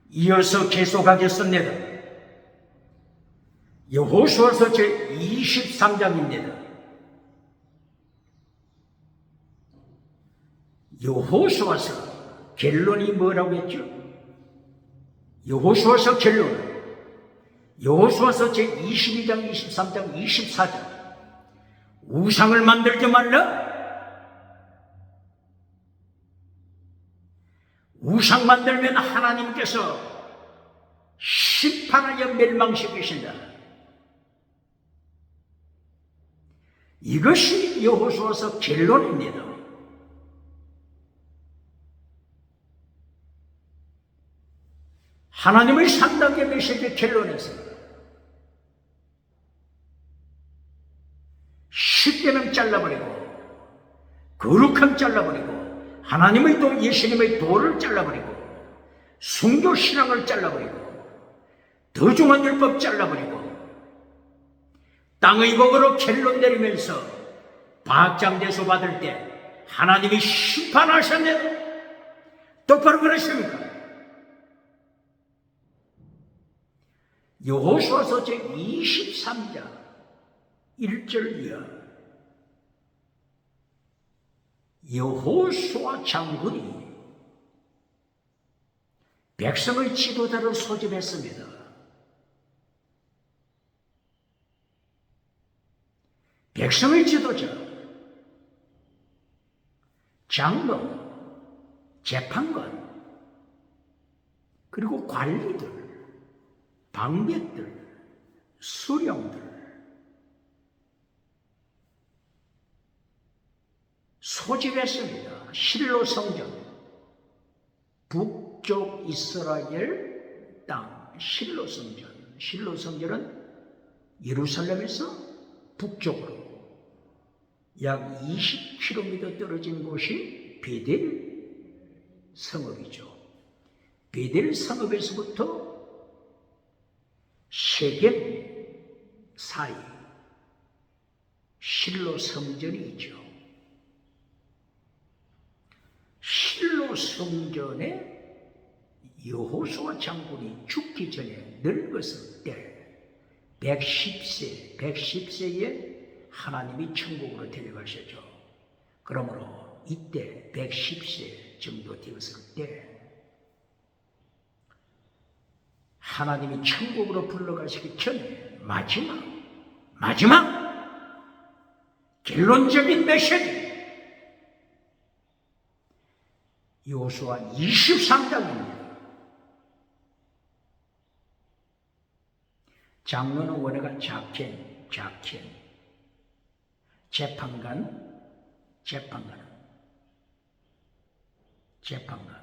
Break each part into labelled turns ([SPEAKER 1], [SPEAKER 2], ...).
[SPEAKER 1] 이어서 계속하겠습니다. 여호수아서 제23장입니다. 여호수아서 결론이 뭐라고 했죠? 여호수아서 결론은 여호수아서 제22장, 23장, 24장 우상을 만들지 말라. 우상 만들면 하나님께서 심판하여 멸망시키신다. 이것이 여호수아서 결론입니다. 하나님의 3단계 메시지 결론에서 십계명 잘라버리고 거룩함 잘라버리고 하나님의 도, 예수님의 도를 잘라버리고 순교신앙을 잘라버리고 더 중한 율법 잘라버리고 땅의 복으로 결론 내리면서 박장대소 받을 때 하나님이 심판하셨네요. 똑바로 그러십니까? 여호수아서 제23장 1절 이하 여호수아 장군이 백성의 지도자를 소집했습니다. 백성의 지도자, 장로, 재판관, 그리고 관리들, 방백들, 수령들 소집했습니다. 실로 성전, 북쪽 이스라엘 땅 실로 성전. 실로 성전은 예루살렘에서 북쪽으로 약 20km 떨어진 곳이 베델 성읍이죠. 베델 성읍에서부터 세겜 사이 실로 성전이 있죠. 실로 성전에 여호수아 장군이 죽기 전에 늙었을 때 110세에 하나님이 천국으로 데려가셨죠. 그러므로 이때 110세 정도 되었을 때 하나님이 천국으로 불러가시기 전에 마지막 결론적인 메시지 여호수아 23장입니다. 장로는 원어가 자켄, 재판관,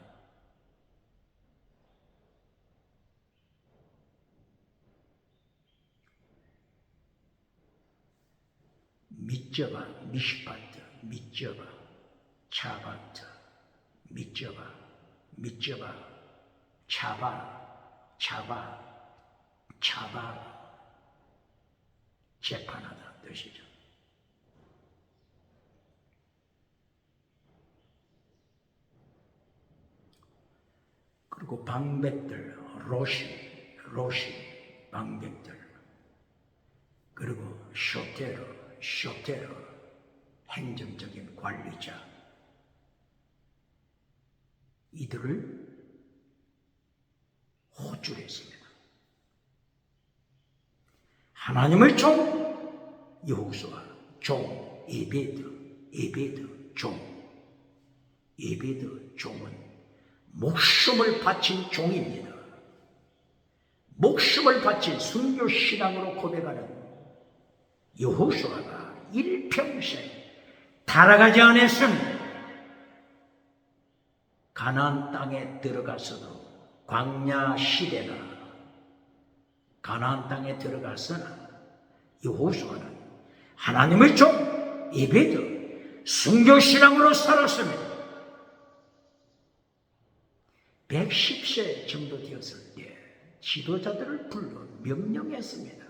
[SPEAKER 1] 밑저바, 미시파트, 밑저바, 차바트, 밑저바, 차바, 재판하다 뜻이죠. 그리고 방백들, 로시, 방백들, 그리고 쇼테로, 행정적인 관리자, 이들을 호출했습니다. 하나님의 종 여호수아, 종 에베드, 종은 목숨을 바친 종입니다. 목숨을 바친 순교 신앙으로 고백하는 여호수아가 일평생 타락하지 않았습니다. 가나안 땅에 들어가서도 광야 시대나 가나안 땅에 들어가서나 여호수아는 하나님의 종 에베드 순교 신앙으로 살았습니다. 110세 정도 되었을 때 지도자들을 불러 명령했습니다.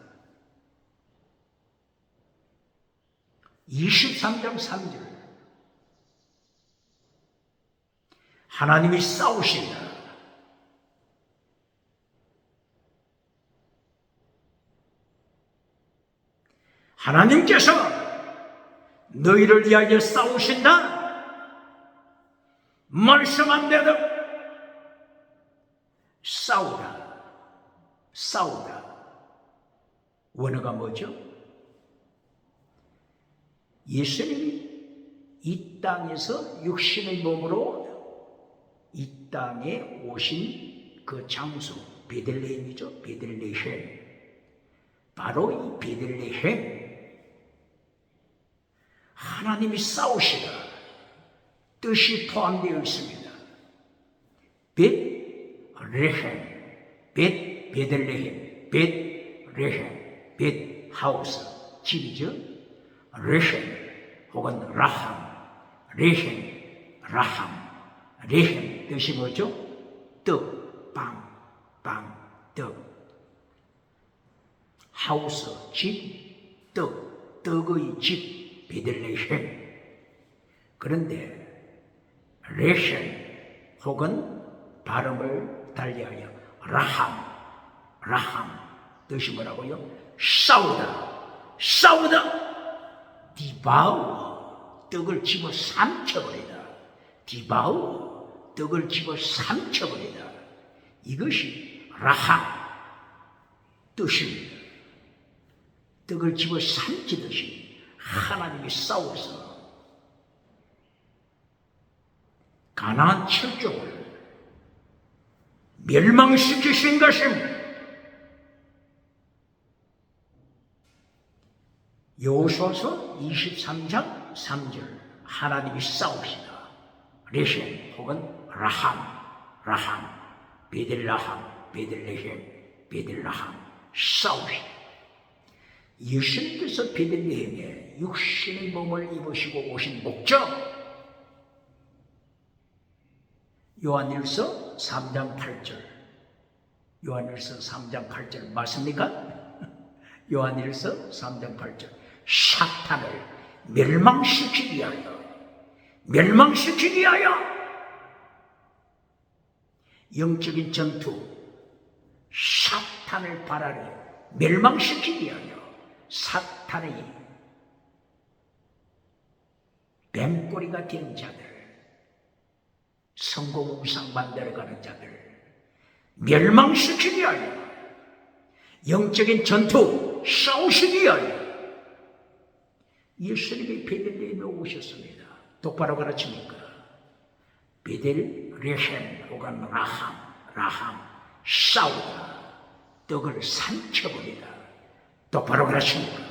[SPEAKER 1] 23장 3절 하나님이 싸우신다. 하나님께서 너희를 위하여 싸우신다 말씀한 대로 싸우다. 원어가 뭐죠? 예수님이 이 땅에서 육신의 몸으로 이 땅에 오신 그 장소, 베들레헴이죠. 베들레헴. 바로 이 베들레헴. 하나님이 싸우시다 뜻이 포함되어 있습니다. 베들레헴, 베 하우스, 집이죠. 레헴 혹은 레헴 뜻이 뭐죠? 떡, 떡. 하우스, 집, 떡의 집, 베들레헴. 그런데 레헴 혹은 발음을 달리하여 라함 뜻이 뭐라고요? 싸우다. 디바우 떡을 집어 삼켜버리다. 이것이 라함 뜻입니다. 떡을 집어 삼키듯이 하나님이 싸워서 가나안 7족을 멸망시키신 것입니다. 여호수아서 23장 3절 하나님이 싸우시다. 레셈 혹은 라함 베들레헴 싸우시다. 예수님께서 베들레헴에 육신의 몸을 입으시고 오신 목적, 요한일서 3장 8절 맞습니까? 요한일서 3장 8절 사탄을 멸망시키기 위하여 영적인 전투, 사탄을 발하려 멸망시키기 위하여 사탄의 뱀꼬리가 된 자들, 성공 우상 반대로 가는 자들 멸망시키기 위하여 영적인 전투 싸우시기 위하여 예수님이 베들레헴에 오셨습니다. 똑바로 가르치니까 베들레헴 혹은 라함 싸우다 떡을 삼켜버리다. 똑바로 가르치니까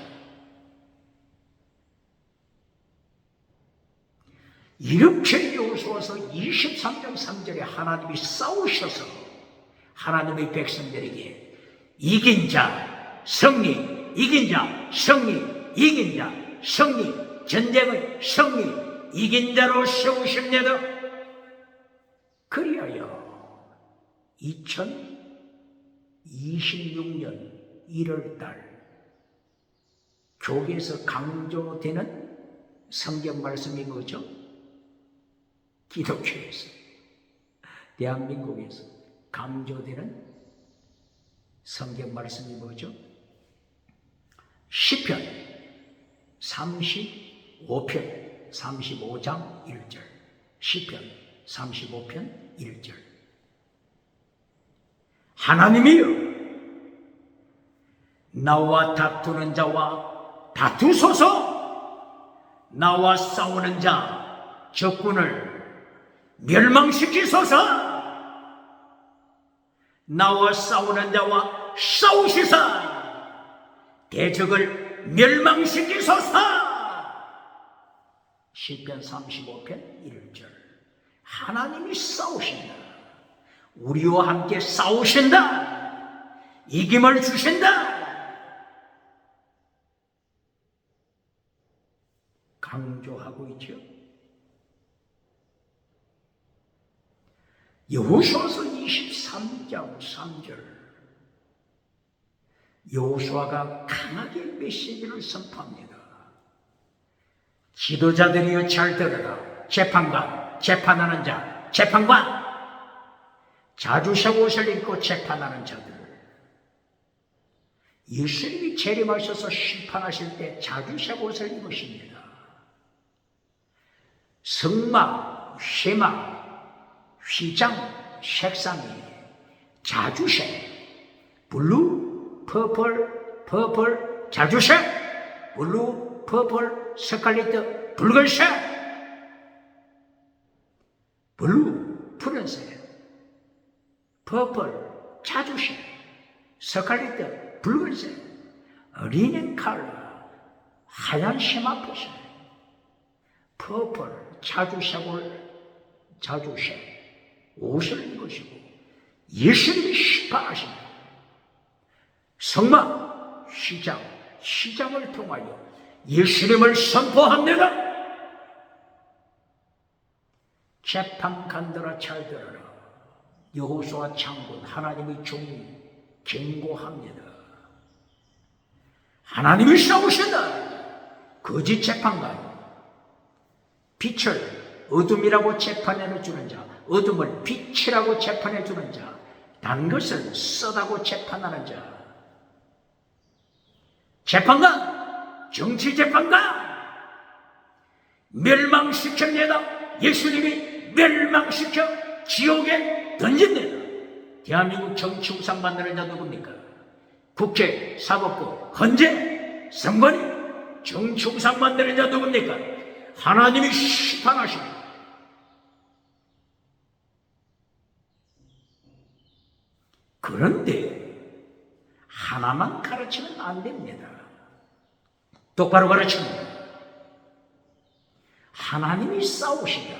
[SPEAKER 1] 이렇게 여호수아서 23장 3절에 하나님이 싸우셔서 하나님의 백성들에게 이긴 자 승리, 이긴 자 승리, 이긴 자 승리, 전쟁의 승리, 이긴 자로 세우십니다. 그리하여 2026년 1월달 교계에서 강조되는 성경 말씀이 뭐죠? 기독교에서, 대한민국에서 강조되는 성경 말씀이 뭐죠? 시편 35장 1절. 시편 35편 1절. 하나님이여, 나와 다투는 자와 다투소서. 나와 싸우는 자 적군을 멸망시키소서. 나와 싸우는 자와 싸우시사 대적을 멸망시키소서. 시편 35편 1절. 하나님이 싸우신다. 우리와 함께 싸우신다. 이김을 주신다. 강조하고 있죠. 여호수아서 23장 3절. 여호수아가 강하게 메시지를 선포합니다. 지도자들이여 잘 들으라. 재판관, 재판하는 자, 재판관, 자주색 옷을 입고 재판하는 자들, 예수님이 재림하셔서 심판하실 때 자주색 옷을 입으십니다. 성막, 쇠막, 휘장, 색상이 자주색, 블루, 퍼플, 자주색, 블루, 퍼플, 스칼렛, 붉은색, 블루, 푸른색, 퍼플, 자주색, 스칼렛, 붉은색, 리넨 컬러, 하얀 심화포색, 퍼플, 자주색 옷을 입으시고 예수님이 심판하십니다. 성막, 시장을 통하여 예수님을 선포합니다. 재판관들아 잘 들어라. 여호수아 장군 하나님의 종이 경고합니다. 하나님이 싸우신다. 거짓 재판관, 빛을 어둠이라고 재판해 주는 자, 어둠을 빛이라고 재판해 주는 자, 단 것을 쓰다고 재판하는 자, 재판관, 정치 재판관, 멸망시킵니다. 예수님이 멸망시켜 지옥에 던집니다. 대한민국 정치 우상 만드는 자 누굽니까? 국회, 사법부, 헌재, 선관위, 정치 우상 만드는 자 누굽니까? 하나님이 심판하십니다. 그런데 하나만 가르치면 안 됩니다. 똑바로 가르칩니다. 하나님이 싸우시다.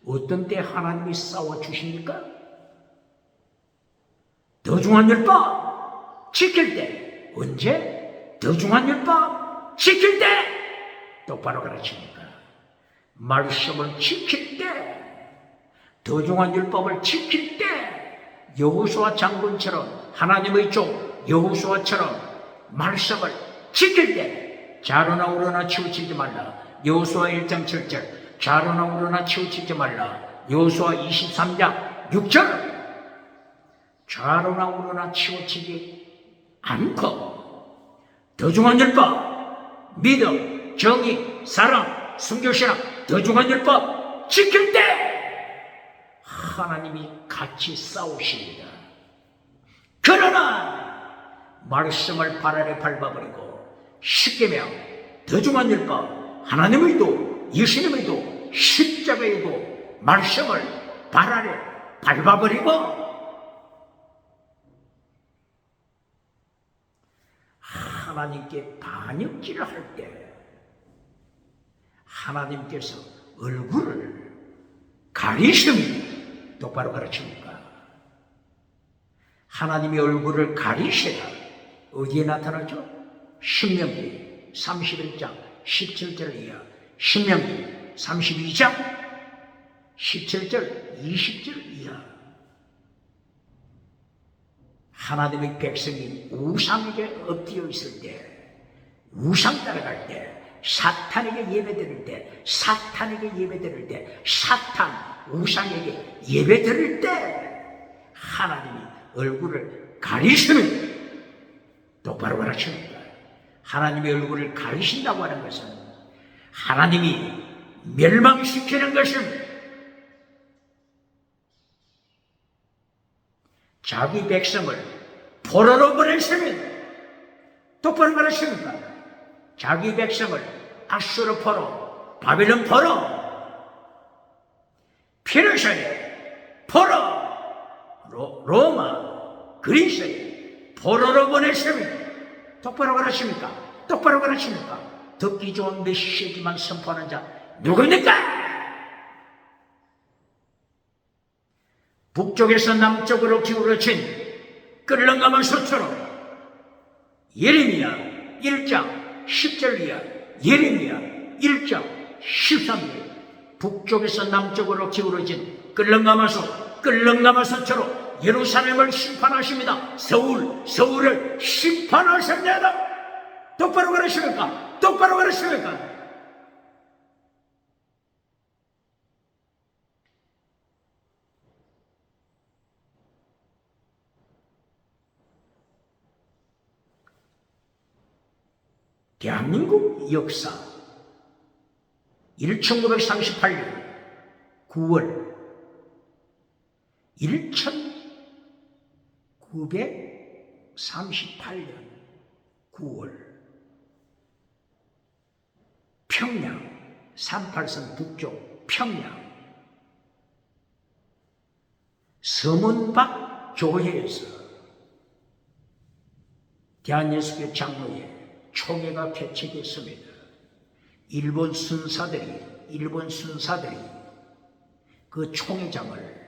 [SPEAKER 1] 어떤 때 하나님이 싸워주십니까? 더 중한 율법 지킬 때. 언제? 더 중한 율법 지킬 때. 똑바로 가르칩니까? 말씀을 지킬 때. 더 중한 율법을 지킬 때. 여호수아 장군처럼, 하나님의 종 여호수아처럼 말씀을 지킬 때. 좌로나 우로나 치우치지 말라. 여호수아 1장 7절. 좌로나 우로나 치우치지 말라. 여호수아 23장 6절. 좌로나 우로나 치우치지 않고 더 중한 율법, 믿음, 정의, 사랑, 순교신앙, 더 중한 율법 지킬 때 하나님이 같이 싸우십니다. 그러나 말씀을 발 아래 밟아버리고 십계명, 더 중한 율법, 하나님의 도, 예수님의 도, 십자가의 도, 말씀을 발 아래 밟아버리고 하나님께 반역질을 할 때 하나님께서 얼굴을 가리십니다. 똑바로 가르칩니까? 하나님의 얼굴을 가리셔야 어디에 나타나죠? 신명기 31장 17절 이하, 신명기 32장 17절 20절 이하. 하나님의 백성이 우상에게 엎드려 있을 때, 우상 따라갈 때, 사탄에게 예배드릴 때, 사탄, 우상에게 예배드릴 때 하나님이 얼굴을 가리시는, 똑바로 가르칩니다. 하나님의 얼굴을 가리신다고 하는 것은 하나님이 멸망시키는 것입니다. 자기 백성을 포로로 보내십니다. 똑바로 가르칩니다. 자기 백성을 아수르 포로, 바빌론 포로, 페르시아에 포로, 로마, 그리스에 포로로 보내십니다. 똑바로 가르칩니까? 똑바로 가르칩니까? 듣기 좋은 메시지만 선포하는 자 누굽니까? 북쪽에서 남쪽으로 기울어진 끌렁가만 소처럼 예레미야 1장 10절 이하, 예레미야 1장 13절. 북쪽에서 남쪽으로 기울어진 끌렁가마소처럼 예루살렘을 심판하십니다. 서울을 심판하십니다. 똑바로 가르칩니까? 똑바로 가르칩니까? 대한민국 역사 1938년 9월 1938년 9월 평양 38선 북쪽 평양 서문박 교회에서 대한예수교 장로회 총회가 개최됐습니다. 일본 순사들이 그 총회장을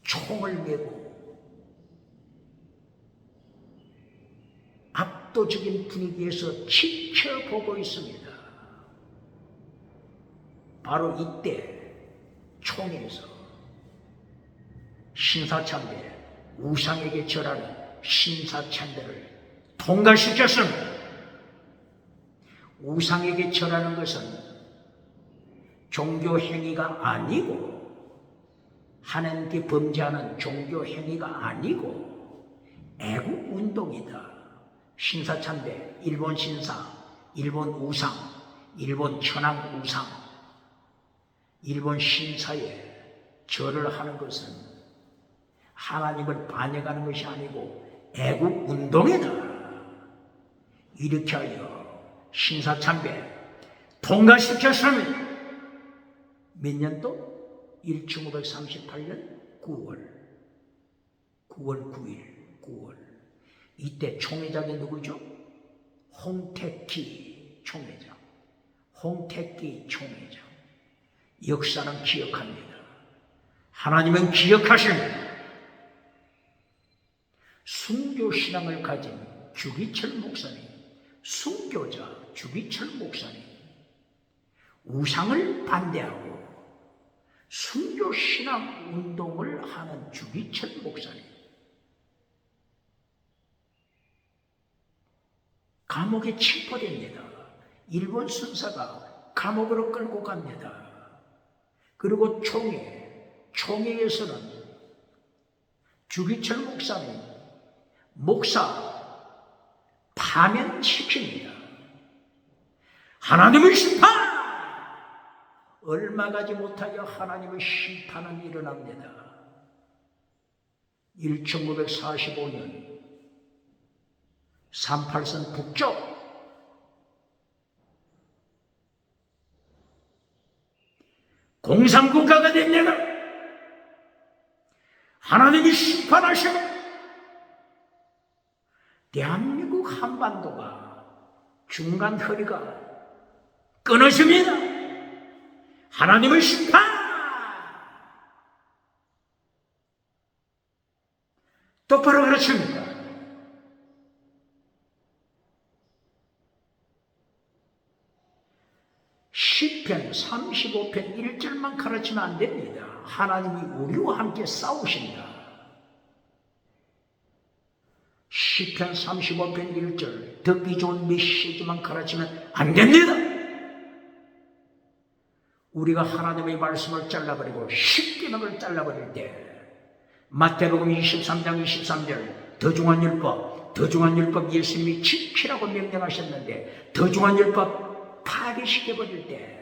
[SPEAKER 1] 총을 메고 압도적인 분위기에서 지켜보고 있습니다. 바로 이때 총회에서 신사참배, 우상에게 절하는 신사참배를 통과시켰습니다. 우상에게 절하는 것은 종교 행위가 아니고 하나님께 범죄하는 종교 행위가 아니고 애국 운동이다. 신사참배, 일본 신사, 일본 우상, 일본 천황 우상, 일본 신사에 절을 하는 것은 하나님을 반역하는 것이 아니고 애국 운동이다. 이렇게 하여 신사참배 통과시켰습니다. 몇 년도? 1938년 9월 9일. 이때 총회장이 누구죠? 홍택기 총회장. 역사는 기억합니다. 하나님은 기억하십니다. 순교신앙을 가진 주기철 목사님, 순교자 주기철 목사님, 우상을 반대하고 순교신앙 운동을 하는 주기철 목사님, 감옥에 체포됩니다. 일본 순사가 감옥으로 끌고 갑니다. 그리고 총회에서는 주기철 목사님, 목사 파면시킵니다. 하나님의 심판! 얼마 가지 못하여 하나님의 심판은 일어납니다. 1945년 38선 북쪽 공산국가가 됩니다. 하나님이 심판하시고 대한민국 한반도가 중간 허리가 끊어집니다. 하나님의 심판! 똑바로 가르칩니다. 시편 35편 1절만 가르치면 안 됩니다. 하나님이 우리와 함께 싸우신다. 시편 35편 1절 듣기 좋은 메시지만 가르치면 안 됩니다. 우리가 하나님의 말씀을 잘라버리고 십계명을 잘라버릴 때 마태복음 23장 23절 더중한 율법 예수님이 지키라고 명령하셨는데 더중한 율법 파괴시켜버릴 때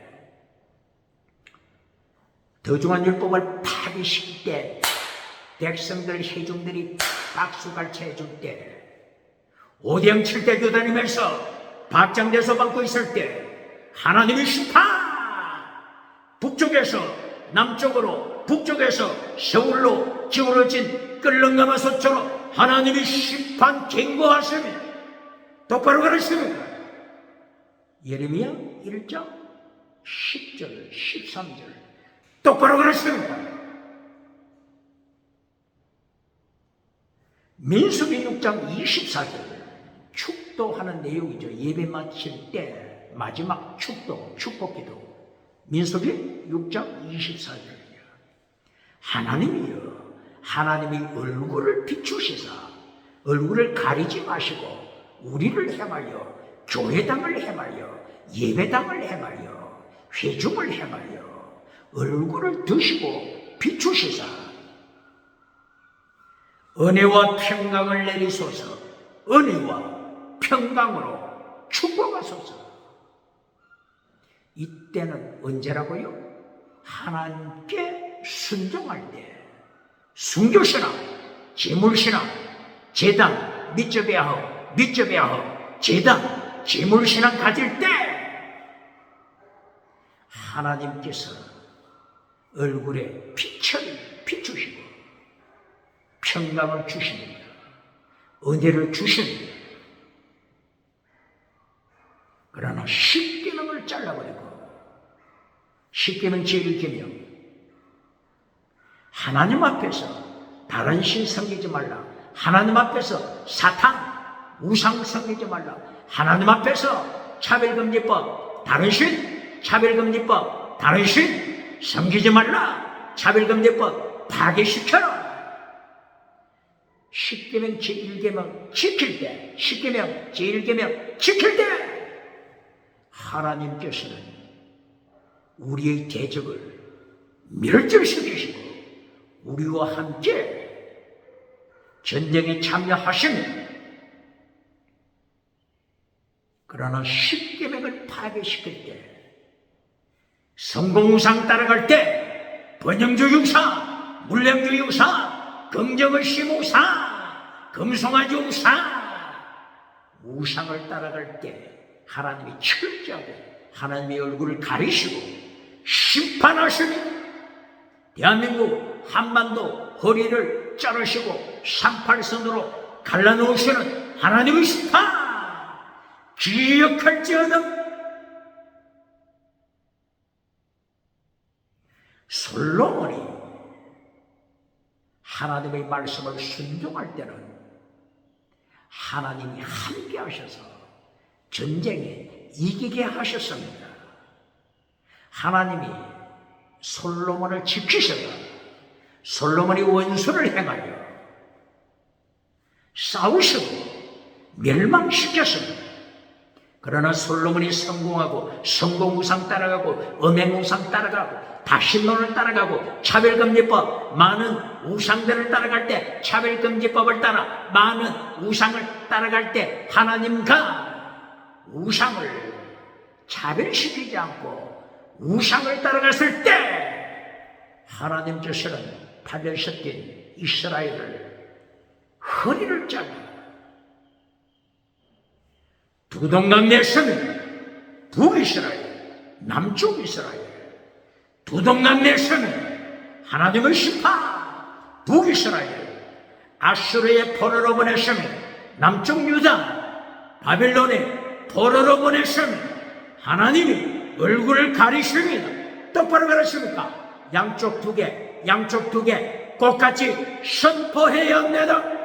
[SPEAKER 1] 더중한 율법을 파괴시킬 때 백성들 회중들이 박수갈채 해줄 때 오대양 7대 교단이면서 박장대소 받고 있을 때 하나님의 심판 북쪽에서 남쪽으로 북쪽에서 서울로 기울어진 끌렁가마솥처럼 하나님의 심판 경고하십니다. 똑바로 가르칩니다. 예레미야 1장 10절 13절 똑바로 가르칩니다. 민수기 6장 24절 축도하는 내용이죠. 예배 마칠 때 마지막 축복기도 민수기 6장 24절이요. 하나님이여 하나님이 얼굴을 비추시사 얼굴을 가리지 마시고 우리를 행하여 교회당을 행하여 예배당을 행하여 회중을 행하여 얼굴을 드시고 비추시사 은혜와 평강을 내리소서. 은혜와 평강으로 축복하소서. 이때는 언제라고요? 하나님께 순종할 때, 순교신앙, 제물신앙, 제당, 밑접해하고 제당, 제물신앙 가질 때 하나님께서 얼굴에 빛을 비추시고 평강을 주십니다. 은혜를 주십니다. 그러나 십계명을 잘라버리고, 십계명 제1계명, 하나님 앞에서 다른 신 섬기지 말라, 하나님 앞에서 사탄, 우상 섬기지 말라, 하나님 앞에서 차별금지법, 다른 신, 차별금지법, 다른 신 섬기지 말라, 차별금지법 파괴시켜라. 십계명 제1계명 지킬 때, 십계명 제1계명 지킬 때 하나님께서는 우리의 대적을 멸절시키시고 우리와 함께 전쟁에 참여하시는, 그러나 십계명을 파괴시킬 때, 성공우상 따라갈 때, 번영주의 우상, 물량주의 우상, 긍정의식 우상, 금송아지 우상, 우상을 따라갈 때 하나님이 철저하게 하나님의 얼굴을 가리시고 심판하시니, 대한민국 한반도 허리를 자르시고 38선으로 갈라놓으시는 하나님의 심판 기억할지어다. 솔로몬이 하나님의 말씀을 순종할 때는 하나님이 함께 하셔서 전쟁에 이기게 하셨습니다. 하나님이 솔로몬을 지키셔서 솔로몬이 원수를 행하여 싸우시고 멸망시켰습니다. 그러나 솔로몬이 성공하고 성공우상 따라가고 음행우상 따라가고 다신론을 따라가고 차별금지법, 많은 우상들을 따라갈 때, 차별금지법을 따라 많은 우상을 따라갈 때 하나님과 우상을 차별시키지 않고 우상을 따라갔을 때 하나님께서는 팔려섞인 이스라엘을 허리를 잘라 두 동강 내서는 북이스라엘, 남쪽 이스라엘, 두 동강 내서는 하나님의 심판, 북이스라엘, 아수르의 포로로 보냈으면 남쪽 유다, 바빌론의 포로로 보냈으면 하나님이 얼굴을 가리십니다. 똑바로 가르칩니까? 양쪽 두 개 똑같이 선포해야 합니다.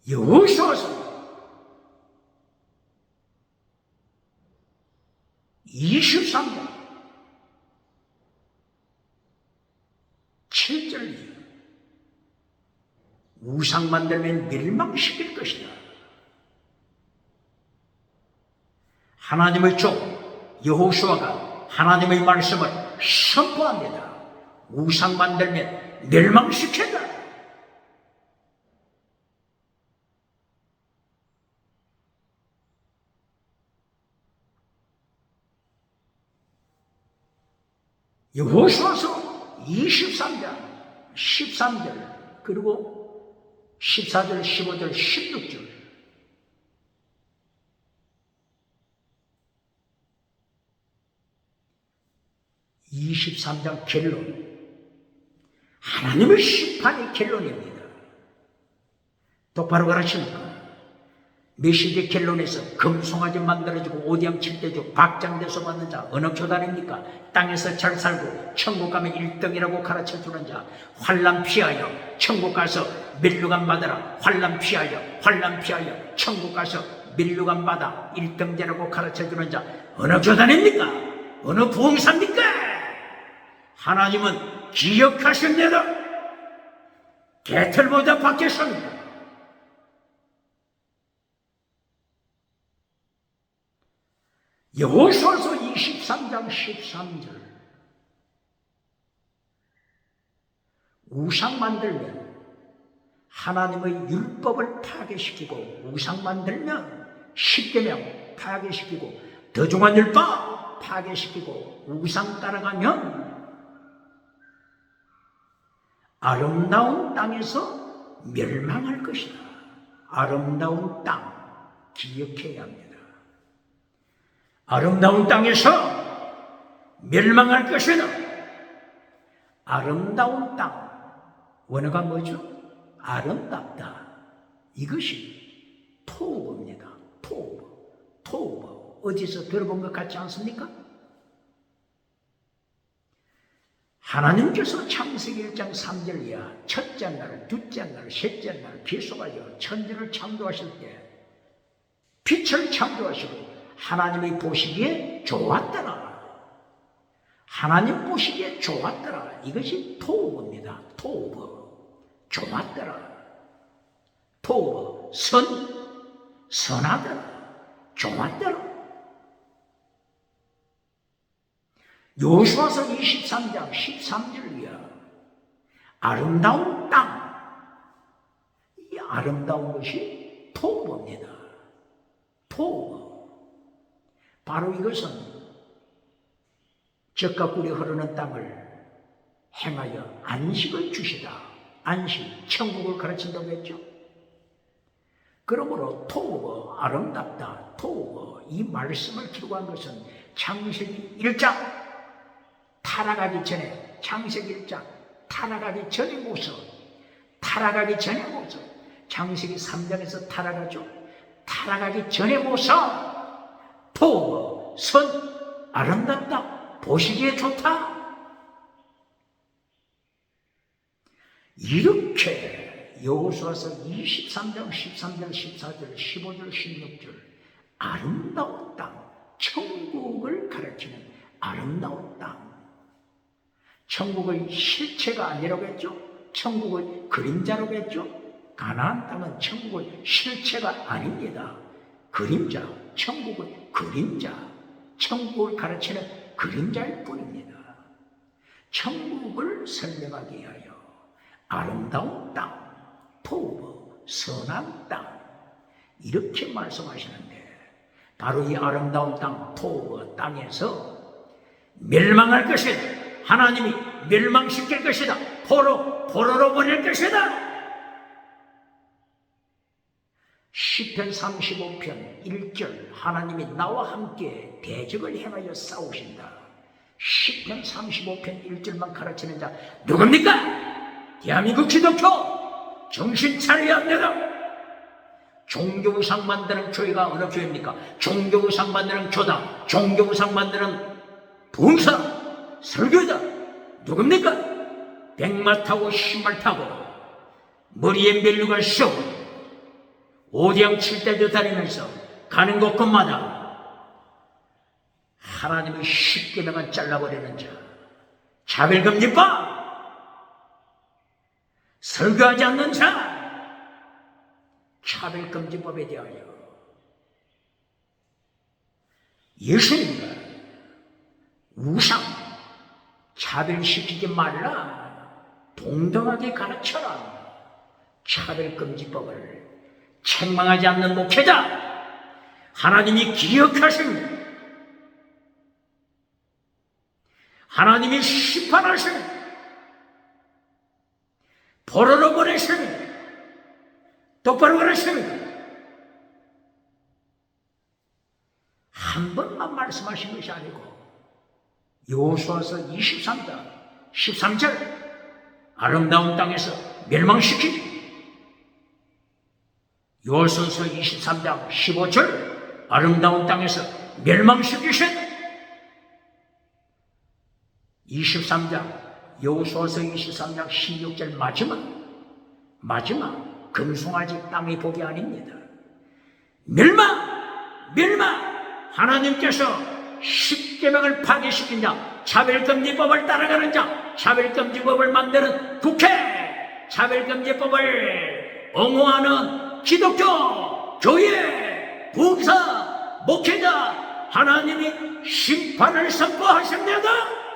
[SPEAKER 1] 여호수아서 23장 7절 우상 만들면 멸망시킬 것이다. 하나님의 종 여호수아가 하나님의 말씀을 선포합니다. 우상 만들면 멸망시킨다. 여호수아서 23장 13절 그리고 14절 15절 16절 23장 결론, 하나님의 심판의 결론입니다. 똑바로 가르칩니까? 메시지 결론에서 금송아지 만들어주고 오디양 칠대주 박장대소 받는 자 어느 교단입니까? 땅에서 잘 살고 천국 가면 1등이라고 가르쳐주는 자, 환난 피하여 천국 가서 면류관 받아라, 환난 피하여 천국 가서 면류관 받아 1등제라고 가르쳐주는 자 어느 교단입니까? 어느 부흥사입니까? 하나님은 기억하십니다. 개털보다 밖에서입니다. 여호수아서 23장 13절. 우상 만들면 하나님의 율법을 파괴시키고, 우상 만들면 십계명 파괴시키고, 더중한 율법 파괴시키고, 우상 따라가면 아름다운 땅에서 멸망할 것이다. 아름다운 땅 기억해야 합니다. 아름다운 땅에서 멸망할 것이다. 아름다운 땅, 원어가 뭐죠? 아름답다. 이것이 토브입니다. 토브. 어디서 들어본 것 같지 않습니까? 하나님께서 창세기 1장 3절 이하 첫째 날, 둘째 날, 셋째 날 계속하여 천지를 창조하실 때 빛을 창조하시고 하나님이 보시기에 좋았더라. 하나님 보시기에 좋았더라. 이것이 토브입니다. 토브. 좋았더라. 토브. 선하더라. 좋았더라. 여호수아서 23장 13절 이하 아름다운 땅, 이 아름다운 것이 토브입니다. 토브. 바로 이것은 젖과 꿀이 흐르는 땅을 행하여 안식을 주시다. 안식, 천국을 가르친다고 했죠. 그러므로 토브, 아름답다. 토브, 이 말씀을 기록한 것은 창세기 1장 타락하기 전에, 창세기 1장 타락하기 전의 모습, 타락하기 전의 모습, 창세기 3장에서 타락하죠. 타락하기 전의 모습, 토브, 아름답다, 보시기에 좋다. 이렇게 여호수아서 23장 13절 14절 15절 16절 아름다운 땅, 천국을 가르치는 아름다운 땅. 천국의 실체가 아니라고 했죠. 천국의 그림자라고 했죠. 가나안 땅은 천국의 실체가 아닙니다. 그림자, 천국의 그림자, 천국을 가르치는 그림자일 뿐입니다. 천국을 설명하기 위하여 아름다운 땅, 토브, 선한 땅, 이렇게 말씀하시는데, 바로 이 아름다운 땅, 토브, 땅에서 멸망할 것이다. 하나님이 멸망시킬 것이다. 포로로 보낼 것이다. 시편 35편 1절, 하나님이 나와 함께 대적을 행하여 싸우신다. 시편 35편 1절만 가르치는 자 누굽니까? 대한민국 기독교 정신 차려야 합니다. 종교우상 만드는 교회가 어느 교회입니까? 종교우상 만드는 교당, 종교우상 만드는 봉사, 설교자 누굽니까? 백마 타고 신발 타고 머리에 멜루가 씌우고 오디양 칠대도 다니면서 가는 곳곳마다 하나님의 십계명을 잘라버리는 자, 차별금지법, 설교하지 않는 자, 차별금지법에 대하여 예수님과 우상 차별시키지 말라, 동등하게 가르쳐라. 차별금지법을 책망하지 않는 목회자, 하나님이 기억하신, 하나님이 심판하신, 포로로 보내신, 똑바로 가르치십니다. 한 번만 말씀하신 것이 아니고 여호수아서 23장 13절 아름다운 땅에서 멸망시키지, 여호수아서 23장 15절 아름다운 땅에서 멸망시키신, 23장 여호수아서 23장 16절 마지막 금송아지 땅의 복이 아닙니다. 멸망. 하나님께서 십계명을 파괴시킨 자, 차별금지법을 따라가는 자, 차별금지법을 만드는 국회, 차별금지법을 옹호하는 기독교, 교회, 봉사, 목회자, 하나님이 심판을 선포하셨나이다.